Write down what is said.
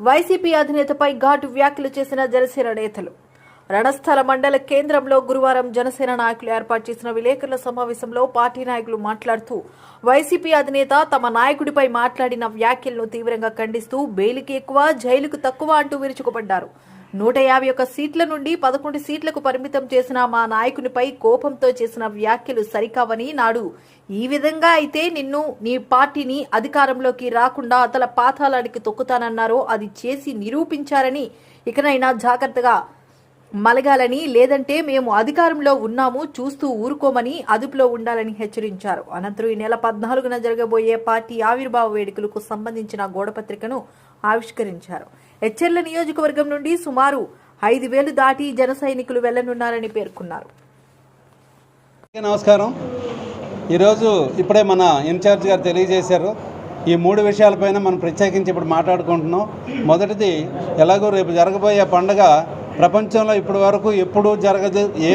YCP అధినేతపై ఘాటు వ్యాఖ్యలు చేసిన జనసేన నేతలు. రణస్థల మండల కేంద్రంలో గురువారం జనసేన నాయకులు ఏర్పాటు చేసిన విలేకరుల సమావేశంలో పార్టీ నాయకులు మాట్లాడుతూ వైసీపీ అధినేత తమ నాయకుడిపై మాట్లాడిన వ్యాఖ్యలను తీవ్రంగా ఖండిస్తూ బెయిల్కి ఎక్కువ, జైలుకు తక్కువ అంటూ విరుచుకుపడ్డారు. 151 సీట్ల నుండి 11 సీట్లకు పరిమితం చేసిన మా నాయకునిపై కోపంతో చేసిన వ్యాఖ్యలు సరికావని, నాడు ఈ విధంగా అయితే నిన్ను, నీ పార్టీని అధికారంలోకి రాకుండా అతల పాతాళానికి తొక్కుతానన్నారో అది చేసి నిరూపించారని, ఇకనైనా జాగ్రత్తగా మలగాలని, లేదంటే మేము అధికారంలో ఉన్నాము చూస్తూ ఊరుకోమని అదుపులో ఉండాలని హెచ్చరించారు. అనంతరం ఈ నెల 14న జరగబోయే పార్టీ ఆవిర్భావ వేడుకలకు సంబంధించిన గోడపత్రికను ఆవిష్కరించారు. ఎచ్చెర్ల నియోజకవర్గం నుండి సుమారు 5,000 దాటి జన సైనికులు వెళ్లనున్నారని పేర్కొన్నారు. నమస్కారం. ఈరోజు ఇప్పుడే మన ఇన్ఛార్జ్ గారు తెలియజేశారు. ఈ 3 విషయాలపైన మనం ప్రత్యేకించి ఇప్పుడు మాట్లాడుకుంటున్నాం. మొదటిది, ఎలాగో రేపు జరగబోయే పండుగ ప్రపంచంలో ఇప్పటి వరకు ఎప్పుడూ జరగదు. ఏ